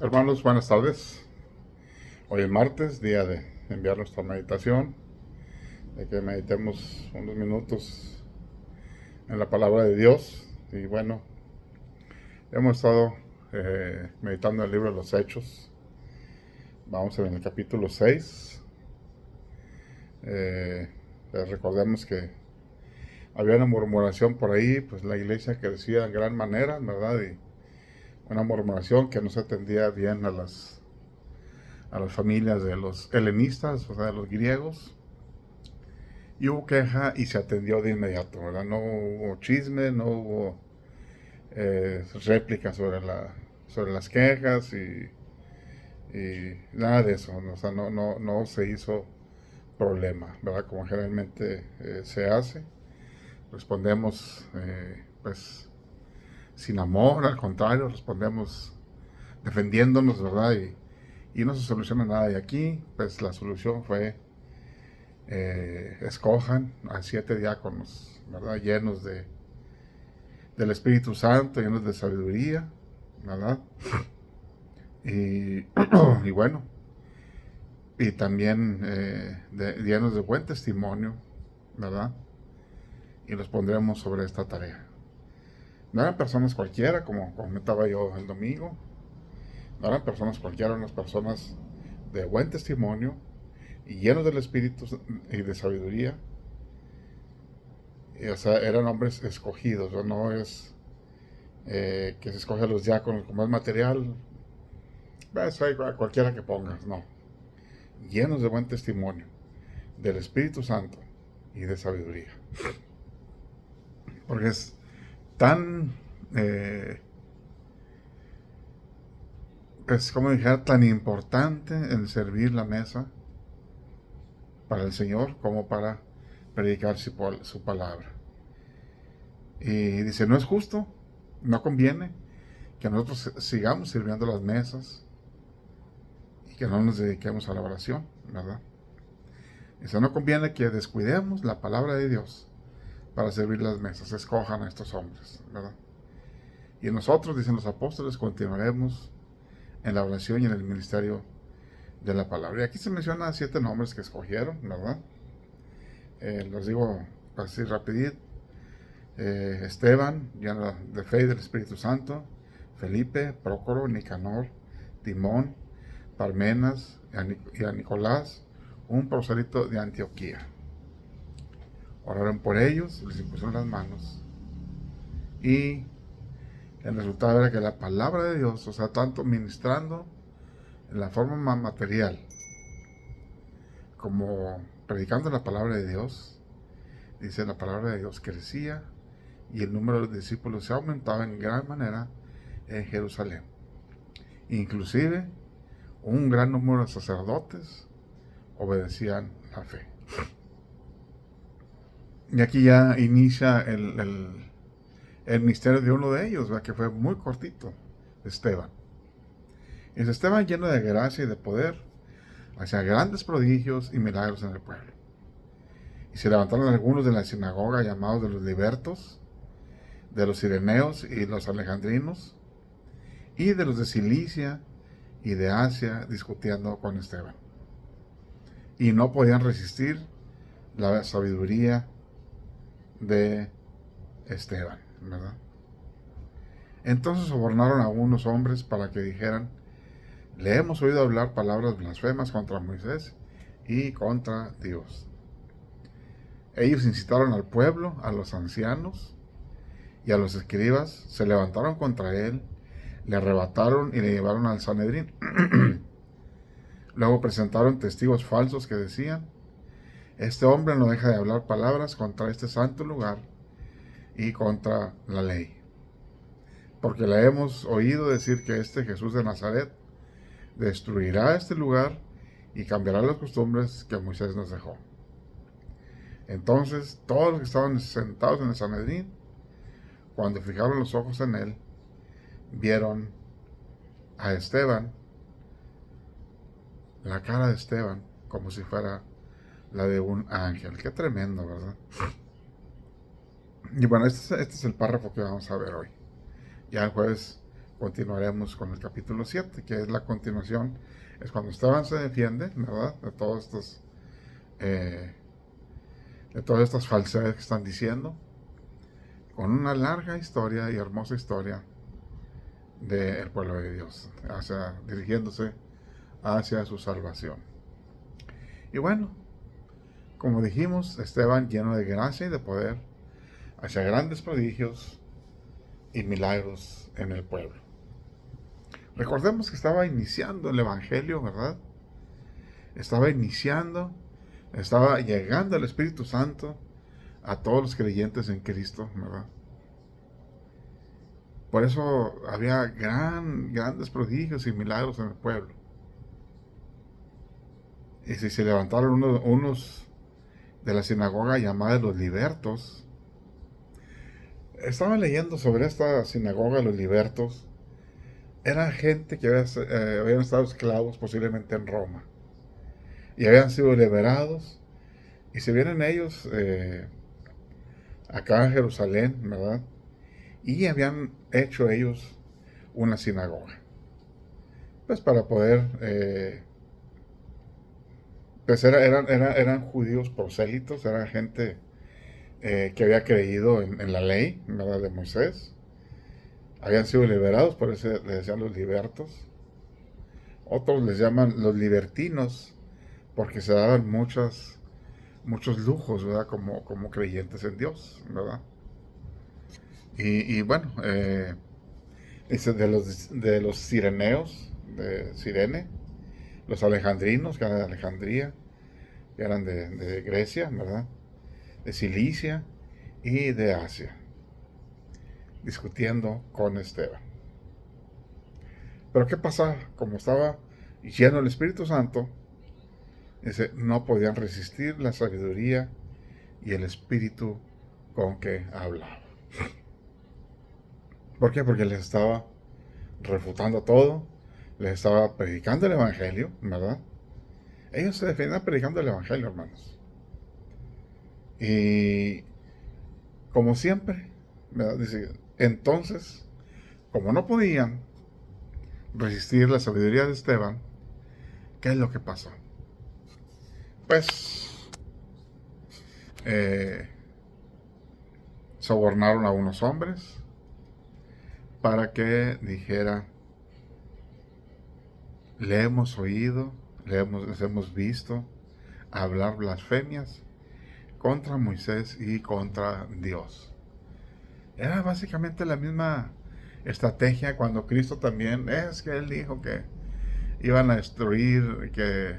Hermanos, buenas tardes. Hoy es martes, día de enviar nuestra meditación, de que meditemos unos minutos en la palabra de Dios. Y bueno, hemos estado meditando en el libro de los Hechos. Vamos en el capítulo 6. Eh, Recordemos que había una murmuración por ahí, pues la iglesia crecía en gran manera, ¿verdad? Y una murmuración que no se atendía bien a las familias de los helenistas, o sea, de los griegos. Y hubo queja y se atendió de inmediato, ¿verdad? No hubo chisme, no hubo réplica sobre las quejas y nada de eso, ¿no? O sea, no se hizo problema, ¿verdad? Como generalmente se hace. Respondemos, pues, sin amor, al contrario, respondemos defendiéndonos, ¿verdad? Y no se soluciona nada. Y aquí, pues, la solución fue escojan a 7 diáconos, ¿verdad? Llenos del Espíritu Santo, llenos de sabiduría, ¿verdad? Y, y bueno, y también llenos de buen testimonio, ¿verdad? Y los pondremos sobre esta tarea. No eran personas cualquiera, como comentaba yo el domingo, no eran personas cualquiera, eran unas personas de buen testimonio y llenos del Espíritu y de sabiduría. O sea, eran hombres escogidos, ¿no? No es que se escoge a los diáconos como es material, eso hay a cualquiera que pongas, no. Llenos de buen testimonio, del Espíritu Santo y de sabiduría. Porque es tan, eh, es como dijera, tan importante el servir la mesa para el Señor como para predicar su palabra. Y dice, no es justo, no conviene que nosotros sigamos sirviendo las mesas y que no nos dediquemos a la oración, ¿verdad? Dice, no conviene que descuidemos la palabra de Dios para servir las mesas. Escojan a estos hombres, ¿verdad? Y nosotros, dicen los apóstoles, continuaremos en la oración y en el ministerio de la palabra. Y aquí se mencionan 7 nombres que escogieron, ¿verdad? Los digo así rapidito. Esteban, lleno de fe y del Espíritu Santo. Felipe, Prócoro, Nicanor, Timón, Parmenas y a Nicolás, un prosélito de Antioquía. Oraron por ellos, les impusieron las manos y el resultado era que la palabra de Dios, o sea, tanto ministrando en la forma material como predicando la palabra de Dios, dice la palabra de Dios crecía y el número de discípulos se aumentaba en gran manera en Jerusalén. Inclusive un gran número de sacerdotes obedecían la fe. Y aquí ya inicia el misterio de uno de ellos, ¿verdad? Que fue muy cortito, Esteban. Y es Esteban lleno de gracia y de poder, hacía grandes prodigios y milagros en el pueblo. Y se levantaron algunos de la sinagoga llamados de los libertos, de los sireneos y los alejandrinos, y de los de Cilicia y de Asia, discutiendo con Esteban. Y no podían resistir la sabiduría de Esteban, ¿verdad? Entonces sobornaron a unos hombres para que dijeran, le hemos oído hablar palabras blasfemas contra Moisés y contra Dios. Ellos incitaron al pueblo, a los ancianos y a los escribas, se levantaron contra él, le arrebataron y le llevaron al Sanedrín. Luego presentaron testigos falsos que decían, este hombre no deja de hablar palabras contra este santo lugar y contra la ley. Porque le hemos oído decir que este Jesús de Nazaret destruirá este lugar y cambiará las costumbres que Moisés nos dejó. Entonces todos los que estaban sentados en el Sanedrín, cuando fijaron los ojos en él, vieron a Esteban, la cara de Esteban, como si fuera la de un ángel. Qué tremendo, ¿verdad? Y bueno, este es el párrafo que vamos a ver hoy. Ya el jueves continuaremos con el capítulo 7, que es la continuación, es cuando Esteban se defiende, ¿verdad? Eh, de todas estas falsedades que están diciendo, con una larga historia y hermosa historia del pueblo de Dios, dirigiéndose hacia su salvación. Y bueno, como dijimos, Esteban lleno de gracia y de poder, hacia grandes prodigios y milagros en el pueblo. Recordemos que estaba iniciando el Evangelio, ¿verdad? Estaba llegando el Espíritu Santo a todos los creyentes en Cristo, ¿verdad? Por eso había grandes prodigios y milagros en el pueblo. Y si se levantaron unos de la sinagoga llamada los libertos. Estaba leyendo sobre esta sinagoga, los libertos. Eran gente que habían estado esclavos posiblemente en Roma. Y habían sido liberados. Y se vienen ellos acá en Jerusalén, ¿verdad? Y habían hecho ellos una sinagoga. Pues para poder... pues eran judíos prosélitos, eran gente que había creído en la ley, ¿verdad?, de Moisés. Habían sido liberados, por eso les decían los libertos. Otros les llaman los libertinos, porque se daban muchos lujos, ¿verdad?, como creyentes en Dios, ¿verdad? Y bueno, de los cireneos, de Cirene, los alejandrinos, que eran de Alejandría, que eran de Grecia, ¿verdad?, de Cilicia y de Asia, discutiendo con Esteban. Pero ¿qué pasa? Como estaba lleno el Espíritu Santo, dice, no podían resistir la sabiduría y el espíritu con que hablaba. ¿Por qué? Porque les estaba refutando todo, les estaba predicando el Evangelio, ¿verdad? Ellos se defendían predicando el Evangelio, hermanos. Y como siempre, ¿verdad?, dice, entonces, como no podían resistir la sabiduría de Esteban, ¿qué es lo que pasó? Pues sobornaron a unos hombres para que dijera, le hemos oído, les hemos visto hablar blasfemias contra Moisés y contra Dios. Era básicamente la misma estrategia cuando Cristo también, es que Él dijo que iban a destruir que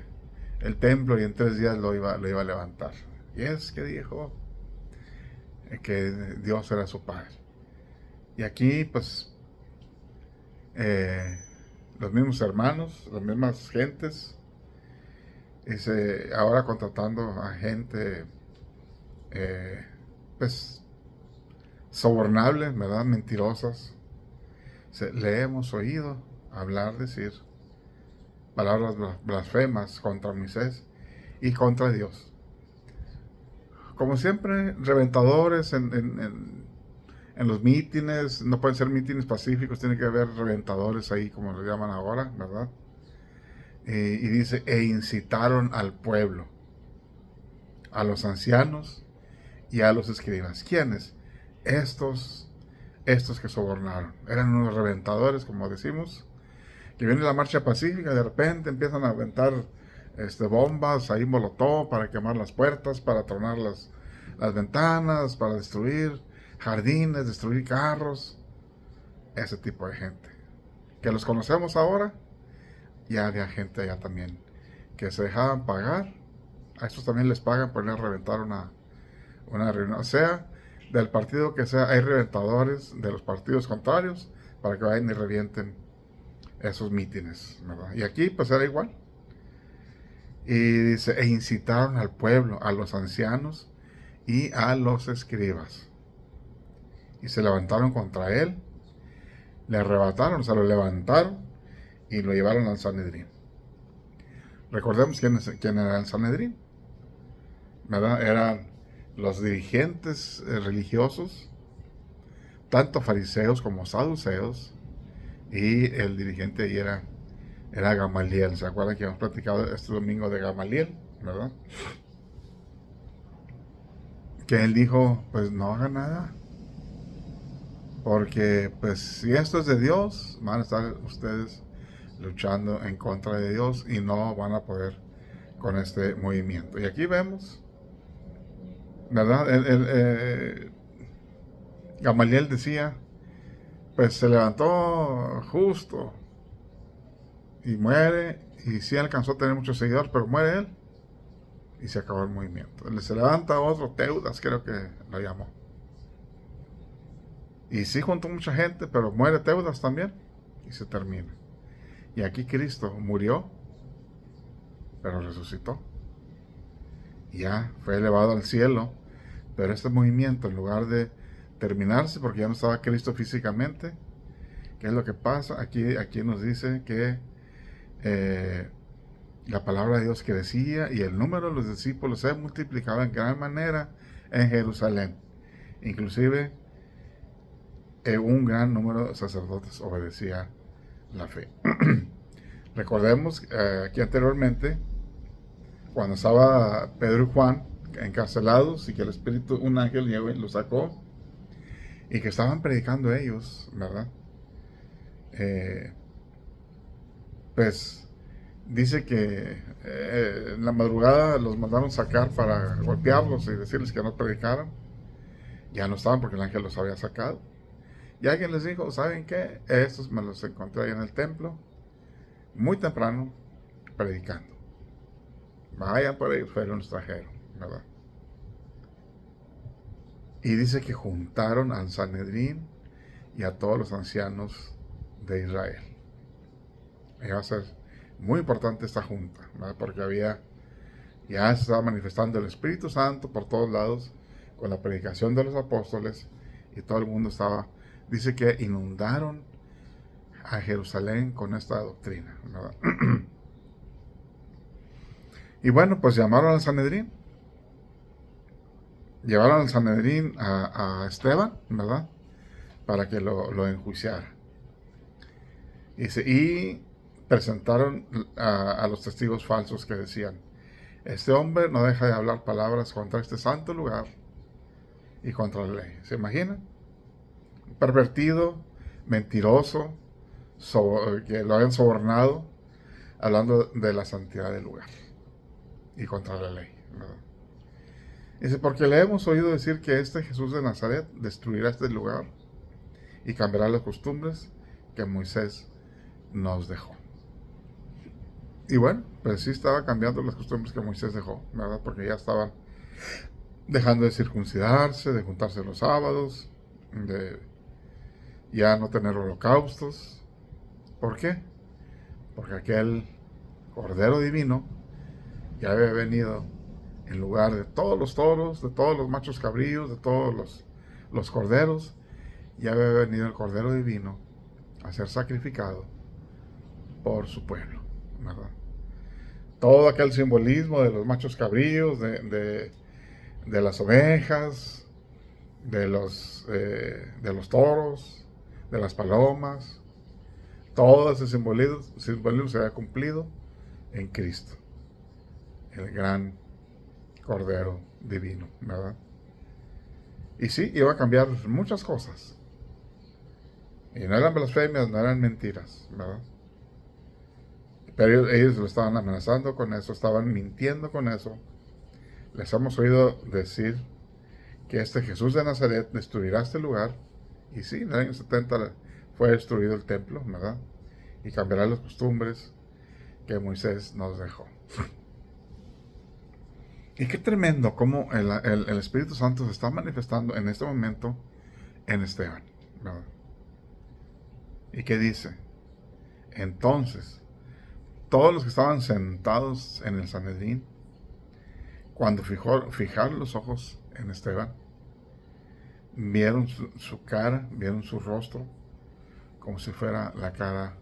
el templo y en 3 días lo iba a levantar. Y es que dijo que Dios era su Padre. Y aquí pues los mismos hermanos, las mismas gentes, ahora contratando a gente pues sobornables, ¿verdad?, mentirosas. Le hemos oído decir palabras blasfemas contra Moisés y contra Dios. Como siempre, reventadores en los mítines. No pueden ser mítines pacíficos, tiene que haber reventadores ahí, como lo llaman ahora, ¿verdad? Y dice, incitaron al pueblo, a los ancianos y a los escribas. ¿Quiénes? Estos que sobornaron. Eran unos reventadores, como decimos, que viene la marcha pacífica y de repente empiezan a aventar bombas, ahí molotov, para quemar las puertas, para tronar las ventanas, para destruir jardines, destruir carros. Ese tipo de gente. Que los conocemos ahora, ya había gente allá también que se dejaban pagar. A estos también les pagan por ir a reventar una reunión. O sea, del partido que sea, hay reventadores de los partidos contrarios para que vayan y revienten esos mítines, ¿verdad? Y aquí pues era igual. Y dice, incitaron al pueblo, a los ancianos y a los escribas. Y se levantaron contra él, le arrebataron, lo levantaron y lo llevaron al Sanedrín. Recordemos quién era el Sanedrín, ¿verdad? Eran los dirigentes religiosos, tanto fariseos como saduceos, Y el dirigente ahí era Gamaliel. ¿Se acuerdan que hemos platicado este domingo de Gamaliel, verdad? Que él dijo, pues no hagan nada, porque pues si esto es de Dios, van a estar ustedes luchando en contra de Dios y no van a poder con este movimiento. Y aquí vemos, ¿verdad? Gamaliel decía, pues se levantó justo y muere, y sí alcanzó a tener muchos seguidores, pero muere él y se acabó el movimiento. Se levanta otro, Teudas creo que lo llamó. Y sí juntó mucha gente, pero muere Teudas también y se termina. Y aquí Cristo murió, pero resucitó. Y ya fue elevado al cielo. Pero este movimiento, en lugar de terminarse, porque ya no estaba Cristo físicamente, ¿qué es lo que pasa? Aquí nos dice que la palabra de Dios crecía y el número de los discípulos se multiplicaba en gran manera en Jerusalén. Inclusive un gran número de sacerdotes obedecía la fe. Recordemos que anteriormente, cuando estaba Pedro y Juan encarcelados y que el Espíritu, un ángel llegó y los sacó y que estaban predicando ellos, ¿verdad? Pues dice que en la madrugada los mandaron sacar para golpearlos y decirles que no predicaran. Ya no estaban porque el ángel los había sacado. Y alguien les dijo, ¿saben qué? Estos me los encontré ahí en el templo, muy temprano, predicando. Vayan por ellos, fueron los trajeron, ¿verdad? Y dice que juntaron al Sanedrín y a todos los ancianos de Israel. Y va a ser muy importante esta junta, ¿verdad? Porque ya se estaba manifestando el Espíritu Santo por todos lados con la predicación de los apóstoles y todo el mundo estaba, dice que inundaron a Jerusalén con esta doctrina, ¿verdad? Y bueno, pues llamaron al Sanedrín, llevaron al Sanedrín a Esteban, ¿verdad? Para que lo enjuiciara. Y presentaron a los testigos falsos que decían, este hombre no deja de hablar palabras contra este santo lugar y contra la ley. ¿Se imaginan? Pervertido, mentiroso, que lo habían sobornado, hablando de la santidad del lugar y contra la ley, ¿verdad? Dice, porque le hemos oído decir que este Jesús de Nazaret destruirá este lugar y cambiará las costumbres que Moisés nos dejó. Y bueno, pues sí estaba cambiando las costumbres que Moisés dejó, ¿verdad? Porque ya estaban dejando de circuncidarse, de juntarse los sábados, de ya no tener holocaustos. ¿Por qué? Porque aquel Cordero Divino ya había venido en lugar de todos los toros, de todos los machos cabríos, de todos los corderos, ya había venido el Cordero Divino a ser sacrificado por su pueblo, ¿verdad? Todo aquel simbolismo de los machos cabríos, de las ovejas, de los toros, de las palomas, todo ese simbolismo se había cumplido en Cristo, el gran Cordero Divino, ¿verdad? Y sí, iba a cambiar muchas cosas. Y no eran blasfemias, no eran mentiras, ¿verdad? Pero ellos lo estaban amenazando con eso, estaban mintiendo con eso. Les hemos oído decir que este Jesús de Nazaret destruirá este lugar. Y sí, en el año 70 fue destruido el templo, ¿verdad? Y cambiará las costumbres que Moisés nos dejó. Y qué tremendo cómo el Espíritu Santo se está manifestando en este momento en Esteban, ¿verdad? ¿Y qué dice? Entonces, todos los que estaban sentados en el Sanedrín, cuando fijaron los ojos en Esteban, vieron su cara, vieron su rostro, como si fuera la cara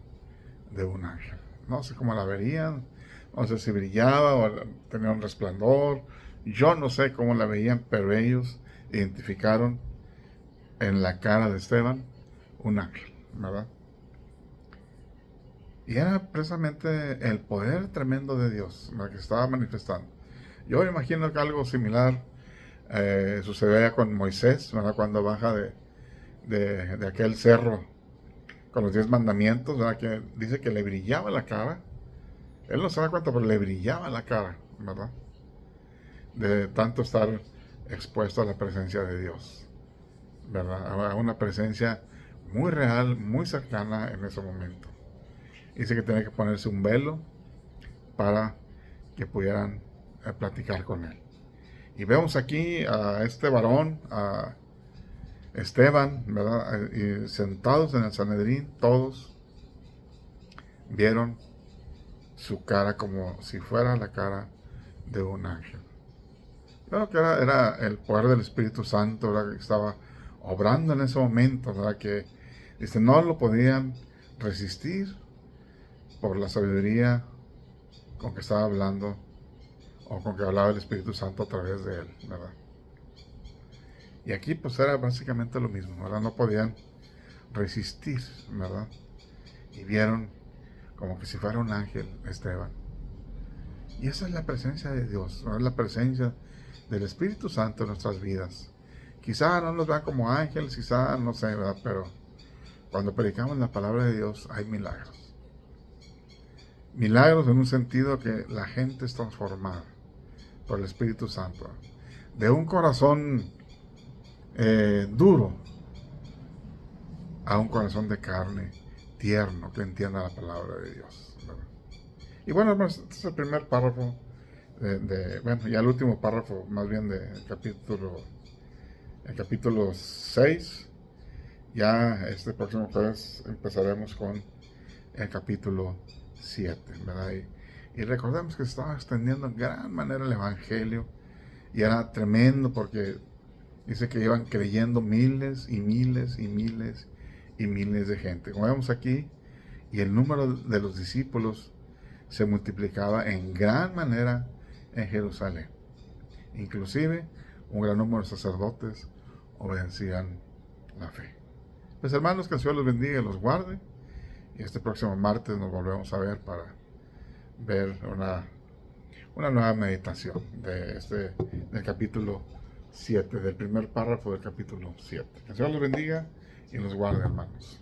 de un ángel. No sé cómo la verían, no sé si brillaba o tenía un resplandor, yo no sé cómo la veían, pero ellos identificaron en la cara de Esteban un ángel, ¿verdad? Y era precisamente el poder tremendo de Dios lo que estaba manifestando. Yo me imagino que algo similar sucedía con Moisés, ¿verdad? Cuando baja de aquel cerro con los 10 mandamientos, ¿verdad? Que dice que le brillaba la cara. Él no se da cuenta, pero le brillaba la cara, ¿verdad? De tanto estar expuesto a la presencia de Dios, ¿verdad? A una presencia muy real, muy cercana en ese momento. Dice que tenía que ponerse un velo para que pudieran platicar con él. Y vemos aquí a este varón, a Esteban, ¿verdad? Y sentados en el Sanedrín, todos vieron su cara como si fuera la cara de un ángel. Creo que era el poder del Espíritu Santo, ¿verdad? Que estaba obrando en ese momento, ¿verdad? Que dice, no lo podían resistir por la sabiduría con que estaba hablando o con que hablaba el Espíritu Santo a través de él, ¿verdad? Y aquí pues era básicamente lo mismo, ¿verdad? No podían resistir, ¿verdad? Y vieron como que si fuera un ángel Esteban. Y esa es la presencia de Dios, ¿verdad? La presencia del Espíritu Santo en nuestras vidas. Quizá no nos vean como ángeles, quizá no sé, ¿verdad? Pero cuando predicamos la palabra de Dios hay milagros. Milagros en un sentido que la gente es transformada por el Espíritu Santo. De un corazón duro a un corazón de carne, tierno, que entienda la palabra de Dios, ¿verdad? Y bueno, hermanos, este es el primer párrafo bueno, ya el último párrafo, más bien del capítulo 6. Ya este próximo jueves empezaremos con el capítulo 7, ¿verdad? Y recordemos que se estaba extendiendo en gran manera el Evangelio, y era tremendo porque dice que iban creyendo miles y miles y miles y miles de gente. Como vemos aquí, y el número de los discípulos se multiplicaba en gran manera en Jerusalén. Inclusive un gran número de sacerdotes obedecían la fe. Pues hermanos, que el Señor los bendiga y los guarde. Y este próximo martes nos volvemos a ver para ver una nueva meditación del capítulo 7, del primer párrafo del capítulo 7. Que el Señor los bendiga y los guarde, hermanos.